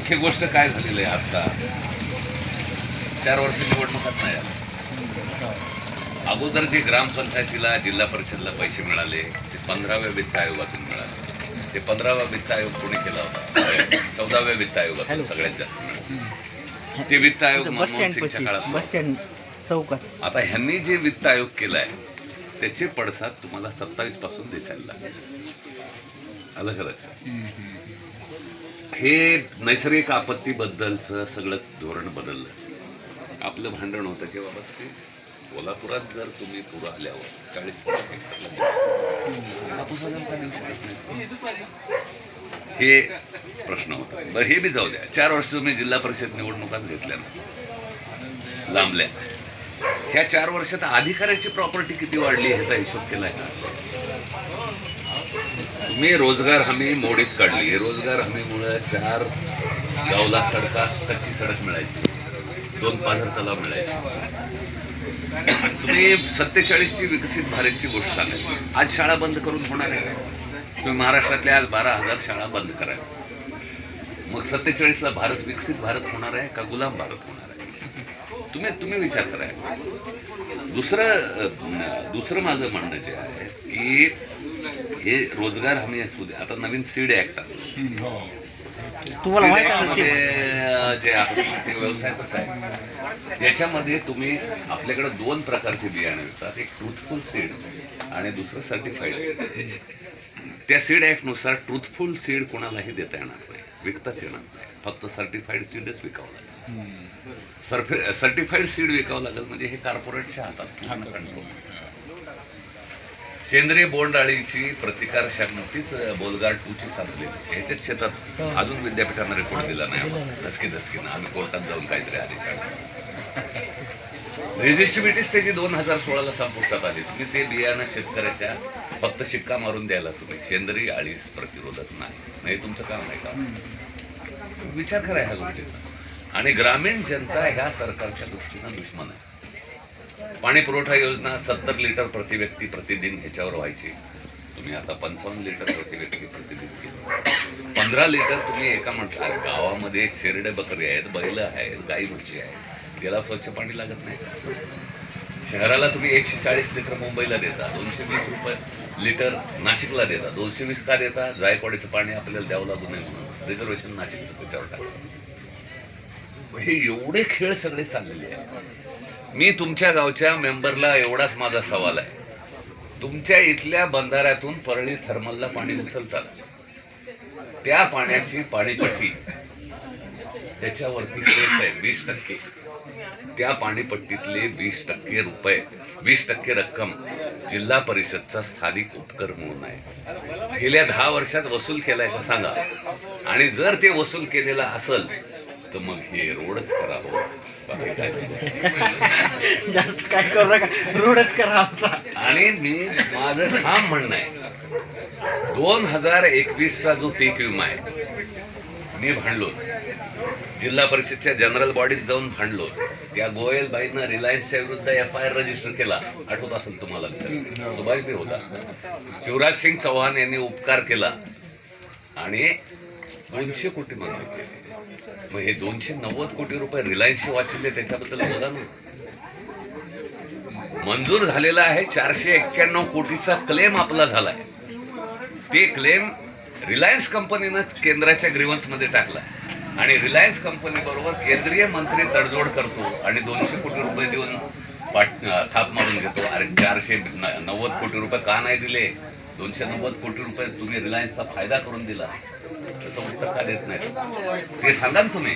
मुख्य गोष्ट काय झालेली आहे आता 4 वर्ष निवडणुकात नाही आल्या. अगोदर जे ग्रामपंचायतीला जिल्हा परिषदला पैसे मिळाले ते 15व्या वित्त आयोगातून मिळाले. ते 15वा वित्त आयोग कोणी केला होता? 14व्या वित्त आयोगातून सगळ्यात जास्त मिळाले. ते वित्त आयोग मनमोहन सिंगच्या काळात. बस स्टँड चौकात. आता ह्यांनी जे वित्त आयोग केलाय त्याचे पडसाद तुम्हाला 27 पासून दिसायला लागले. आलं का लक्षात? हे नैसर्गिक आपत्तीबद्दलचं सगळं धोरण बदललं. आपलं भांडण होतं की बाबा ते कोल्हापुरात जर तुम्ही पूर आल्यावर 40 हे प्रश्न होता. बरं हे बी जाऊ द्या. 4 वर्ष तुम्ही जिल्हा परिषद निवडणुकात घेतल्या ना, लांबल्या. ह्या 4 वर्षात अधिकाऱ्याची प्रॉपर्टी किती वाढली ह्याचा हिशोब केलाय का? तुम्ही रोजगार हमी मोडीत काढली. रोजगार हमीमुळे 4 गावला सडका, कच्ची सडक मिळायची, 2 पाझर तलाव मिळायचे. तुम्ही 47ची विकसित भारतची गोष्ट सांगायची. आज शाळा बंद करून होणार आहे. तुम्ही महाराष्ट्रातल्या आज 12,000 शाळा बंद करा. मग 47ला भारत विकसित भारत होणार आहे का गुलाम भारत होणार आहे? तुम्ही विचार करा. दुसरं माझं म्हणणं जे आहे की हे रोजगार हमी असू दे. आता नवीन सीड ऍक्ट आलं. तुम्हाला माहिती आहे जे आहे ते व्यवसायातच आहे. याच्यामध्ये तुम्ही आपल्याकडे 2 प्रकारचे बियाणे मिळतात. एक ट्रूथफुल सीड आणि दुसरं सर्टिफाईड सीड. त्या सीड ऍक्टनुसार ट्रूथफुल सीड कोणालाही देता येणार नाही, विकताच येणार नाही. फक्त सर्टिफाईड सीडच विकावं लागेल. सर्टिफाईड सीड विकावं लागेल म्हणजे हे कॉर्पोरेटच्या हातात कंट्रोल. सेंद्रिय बोंडअळीची प्रतिकार शक्तीच बोलगार 2ची संपली. ह्याच्याच शेतात अजून विद्यापीठानं रेकॉर्ड दिला नाही. धसकीनं आम्ही कोर्टात जाऊन काहीतरी आदेश आणले. रेजिस्टिबिलिटीच त्याची 2016ला संपुष्टात आली. तुम्ही ते बियाणं शेतकऱ्याच्या फक्त शिक्का मारून द्यायला तुम्ही सेंद्रिय अळीस प्रतिरोधक नाही तुमचं काम नाही का? विचार करा ह्या गोष्टीचा. आणि ग्रामीण जनता ह्या सरकारच्या दृष्टीनं दुश्मन आहे. पाणी पुरवठा योजना 70 लिटर प्रति व्यक्ती प्रतिदिन ह्याच्यावर व्हायची. तुम्ही आता 55 लिटर प्रति व्यक्ती प्रतिदिन केलं. 15 लिटर तुम्ही एका माणसा गावामध्ये शेरडे बकरी आहेत, बैल आहेत, गाई म्हशी आहेत, त्याला स्वच्छ पाणी लागत नाही. शहराला तुम्ही 140 लिटर मुंबईला देता, 220 रुपये लिटर नाशिकला देता. 220 का देता? जायकवाडीचं पाणी आपल्याला द्यावं लागू नये म्हणून रिझर्वेशन नाशिकचं त्याच्यावर टाकलं. हे एवढे खेळ सगळे चाललेले आहेत. मी तुमच्या गावच्या मेंबरला एवढाच माझा सवाल आहे. तुमच्या इथल्या बंधाऱ्यातून परळी थर्मलला पाणी उचलतात. त्या पाण्याची पाणीपट्टी त्याच्यावरती सेस आहे 20%. त्या पाणीपट्टीतले 20% रुपये, 20% रक्कम जिल्हा परिषदचा स्थानिक उपकर म्हणून आहे. गेल्या 10 वर्षात वसूल केलाय का सांगा. आणि जर ते वसूल केलेला असेल तर मग हे रोडच करा. हो जास्त काय करू नका, रोडच करा आमचा. आणि माझं ठाम म्हणणं आहे 2021चा जो पीक विमा आहे मी भांडलो. जिल्हा परिषदच्या जनरल बॉडीत जाऊन भांडलो. त्या गोयलबाईनं रिलायन्सच्या विरुद्ध FIR रजिस्टर केला. आठवत असेल तुम्हाला? दुबाई बी होता. शिवराज सिंग चौहान यांनी उपकार केला आणि 200 कोटी मंजूर केले. मग हे 290 कोटी रुपये रिलायन्सचे वाचले त्याच्याबद्दल बोला ना. मंजूर झालेला आहे 491 कोटीचा क्लेम आपला झालाय. ते क्लेम रिलायन्स कंपनीनं केंद्राच्या ग्रीव्हन्स मध्ये टाकला आणि रिलायन्स कंपनी बरोबर केंद्रीय मंत्री तडजोड करतो आणि 200 कोटी रुपये देऊन थाप मारून घेतो. अरे 490 कोटी रुपये का नाही दिले? 290 कोटी रुपये तुम्ही रिलायन्सचा फायदा करून दिला. त्याचं उत्तर का देत नाही ते सांगा ना तुम्ही.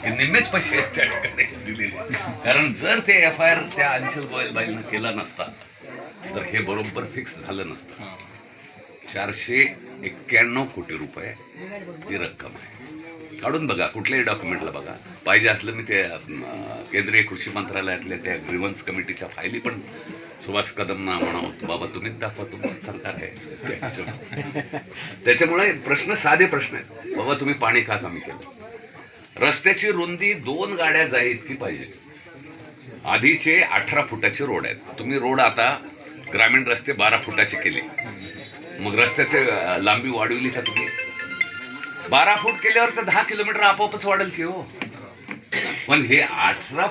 हे निम्मेच पैसे त्या ठिकाणी दिलेले. कारण जर ते FIR त्या अंचल गोयलबाईनं केला नसता तर हे बरोबर फिक्स झालं नसतं. 491 कोटी रुपये ही रक्कम आहे. काढून बघा, कुठल्याही डॉक्युमेंटला बघा. पाहिजे असलं मी ते केंद्रीय कृषी मंत्रालयातल्या त्या ग्रीव्हन्स कमिटीच्या फायली पण सुभाष कदमना म्हणावं, बाबा तुम्हीच दाखवा, तुमचं सरकार आहे. त्याच्यामुळे साधे प्रश्न आहेत. बाबा तुम्ही पाणी का कमी केलं? रस्त्याची रुंदी 2 गाड्या जाय इतकी पाहिजे. आधीचे 18 फुटाचे रोड आहेत. तुम्ही रोड आता ग्रामीण रस्ते 12 फुटाचे केले. मग रस्त्याचे लांबी वाढवली का तुम्ही? 12 फूट केल्यावर तर 10 किलोमीटर आपोआपच वाढेल की हो. पण हे 18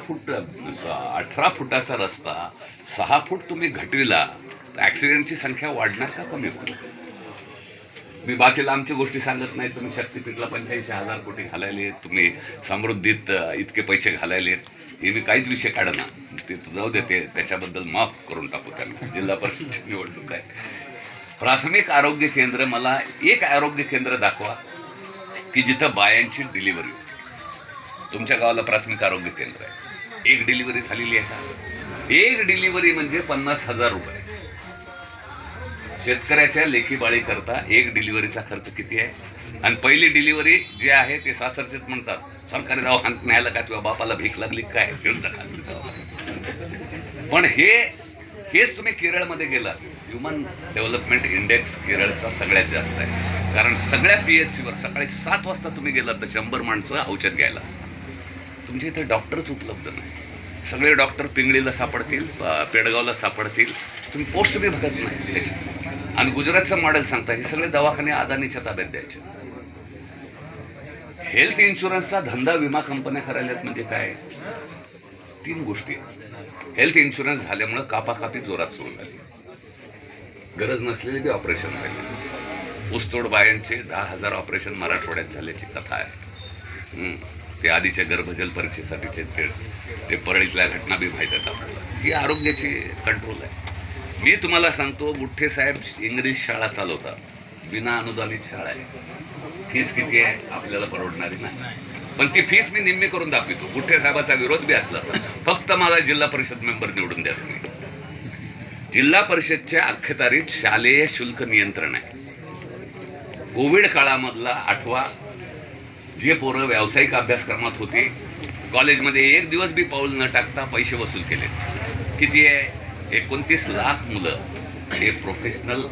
फुटाचा रस्ता 6 फूट तुम्ही घटविला, ऍक्सिडेंटची संख्या वाढणार का कमी होणार? मी बाकीला आमची गोष्टी सांगत नाही. तुम्ही शक्तीपीठला 85,000 कोटी घालायले, तुम्ही समृद्धीत इतके पैसे घालायले, हे मी काहीच विषय काढना. ते जाऊ देते, त्याच्याबद्दल माफ करून टाकू त्यांना. जिल्हा परिषदची निवडणूक आहे. प्राथमिक आरोग्य केंद्र, मला एक आरोग्य केंद्र दाखवा की जिथं बायांची डिलिव्हरी होती. तुमच्या गावाला प्राथमिक आरोग्य केंद्र आहे, एक डिलिव्हरी झालेली आहे का? एक डिलिव्हरी म्हणजे 50,000 रुपये. शेतकऱ्याच्या लेखी बाळी करता एक डिलिव्हरीचा खर्च किती आहे? आणि पहिली डिलिव्हरी जे आहे ते सासरचेच म्हणतात, सरकारी दवाखान्यात न्यायला का तुझ्या बापाला भीक लागली काय? पण हेच तुम्ही केरळमध्ये गेलात, ह्युमन डेव्हलपमेंट इंडेक्स केरळचा सगळ्यात जास्त आहे. कारण सगळ्या PHC वर सकाळी 7 वाजता तुम्ही गेलात तर 100 माणसं औषध घ्यायला असतात. तुमच्या इथे डॉक्टरच उपलब्ध नाही. सगळे डॉक्टर पिंगळीला सापडतील, पेडगावला सापडतील, तुम्ही पोस्ट बी भरत नाही त्याची. आणि गुजरातचं मॉडेल सांगता, हे सगळे दवाखाने अदानीच्या ताब्यात द्यायचे. हेल्थ इन्शुरन्सचा धंदा विमा कंपन्या करायल्यात. म्हणजे काय? 3 गोष्टी. हेल्थ इन्शुरन्स झाल्यामुळं कापाकापी जोरात सुरू झाली, गरज नसलेली बी ऑपरेशन झाली. ऊसतोड बायांचे 10,000 ऑपरेशन मराठवाड्यात झाल्याची कथा आहे. ते आधीच्या गर्भजल परीक्षेसाठीचे ते परळीतल्या घटना बी माहीत आहेत आपल्याला. ही आरोग्याची कंट्रोल आहे. मी तुम्हाला सांगतो, गुठ्ठे साहेब इंग्लिश शाळा चालवतात, विना अनुदानित शाळा आहे. फीस किती आहे? आपल्याला परवडणारी नाही. पण ती फीस मी निम्मी करून दाखवतो. गुठ्ठे साहेबाचा विरोध बी असला तर फक्त मला जिल्हा परिषद मेंबर निवडून द्या तुम्ही. जिल्हा परिषदच्या अखत्यारीत शालेय शुल्क नियंत्रण आहे. कोविड काळामधला 8वा जे पोरं व्यावसायिक अभ्यासक्रमात होते, कॉलेजमध्ये एक दिवस बी पाऊल न टाकता पैसे वसूल केले. किती आहे? 29 लाख मुलं हे प्रोफेशनल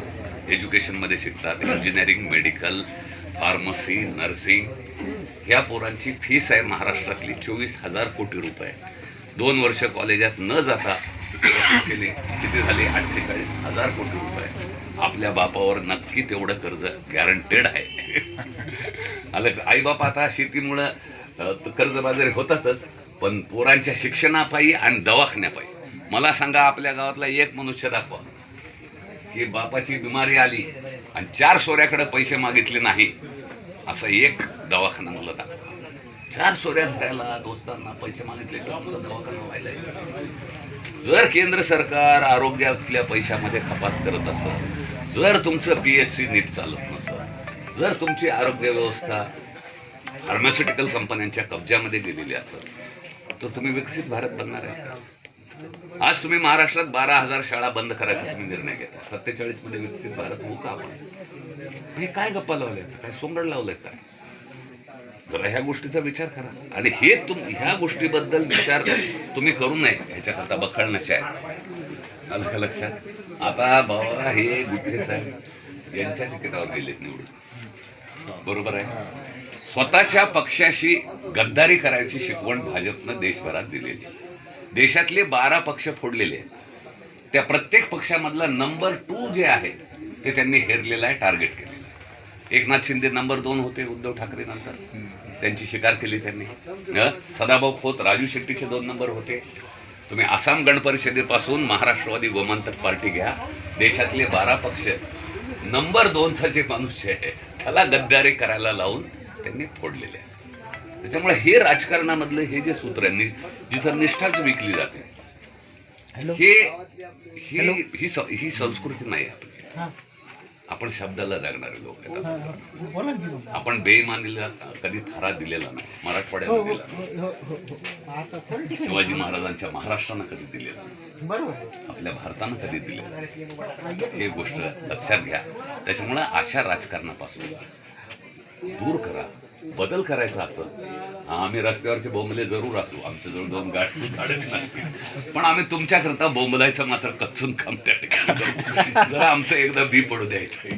एज्युकेशनमध्ये शिकतात. Engineering, medical, pharmacy, nursing. ह्या पोरांची फीस आहे महाराष्ट्रातली 24,000 कोटी रुपये. 2 वर्ष कॉलेजात न जाता केले, किती झाले? 48,000 कोटी रुपये. आपल्या बापावर नक्की तेवढं कर्ज गॅरंटेड आहे. आलं. आईबाप आता शेतीमुळं कर्जबाजारी होतातच, पण पोरांच्या शिक्षणापायी आणि दवाखान्यापायी. मला सांगा, आपल्या गावातला एक मनुष्य दाखवा की बापाची बिमारी आली आणि 4 सोऱ्याकडे पैसे मागितले नाही असं एक दवाखाना मला दाखवा. 4 सोऱ्या धरायला दोस्तांना पैसे मागितले तर तुमचा दवाखाना व्हायला. जर केंद्र सरकार आरोग्यातल्या पैशामध्ये कपात करत असेल, जर तुमचं PHC नीट चालत नसेल, जर तुमची आरोग्य व्यवस्था फार्मास्युटिकल कंपन्यांच्या कब्जामध्ये गेलेली असेल, तर तुम्ही विकसित भारत बनणार आहे. आज तुम्ही महाराष्ट्रात 12,000 शाळा बंद करायचा तुम्ही निर्णय घेता. 47 मध्ये विकसित भारत होऊ का आपण? हे काय गप्पा लावले, काय सोंगड लावलंय काय? जरा ह्या गोष्टीचा विचार करा. आणि हे ह्या गोष्टीबद्दल विचार तुम्ही करू नये ह्याच्याकरता बखळ नशा आहे. आलं का लक्षात? आता बाबा हे गुठ्ठे साहेब यांच्या तिकिटावर गेलेत निवडून, बरोबर आहे. स्वतःच्या पक्षाशी गद्दारी करायची शिकवण भाजपनं देशभरात दिलेली. देशातले 12 पक्ष फोडलेले आहेत. त्या प्रत्येक पक्षामधला नंबर 2 जे आहे ते त्यांनी हेरलेला आहे, टार्गेट केलेलं आहे. एकनाथ शिंदे नंबर 2 होते उद्धव ठाकरे नंतर, त्यांची शिकार केली त्यांनी. सदाभाऊ खोत, राजू शेट्टीचे 2 नंबर होते. तुम्ही आसाम गण परिषदेपासून महाराष्ट्रवादी गोमांतक पार्टी घ्या, देशातले 12 पक्ष नंबर 2चा जे मनुष्य आहे त्याला गद्दारी करायला लावून त्यांनी फोडलेले आहे. त्याच्यामुळे हे राजकारणामधलं हे जे सूत्र आहे, जिथं निष्ठाच विकली जाते, ही संस्कृती नाही आपली. आपण शब्दाला जागणारे लोक आहेत. आपण बेईमानीला कधी थारा दिलेला नाही. मराठवाड्याला दिला, शिवाजी महाराजांच्या महाराष्ट्रानं कधी दिलेला नाही, आपल्या भारतानं कधी दिलेलं, हे गोष्ट लक्षात घ्या. त्याच्यामुळे अशा राजकारणापासून दूर करा. बदल करायचा असं, आम्ही रस्त्यावरचे बोंबले जरूर असू, आमच्याजवळ 2 गाड्या नसतील, पण आम्ही तुमच्याकरता बोंबलायचं मात्र कच्चून काम त्या ठिकाणी जरा आमचं एकदा बी पडू द्यायचं.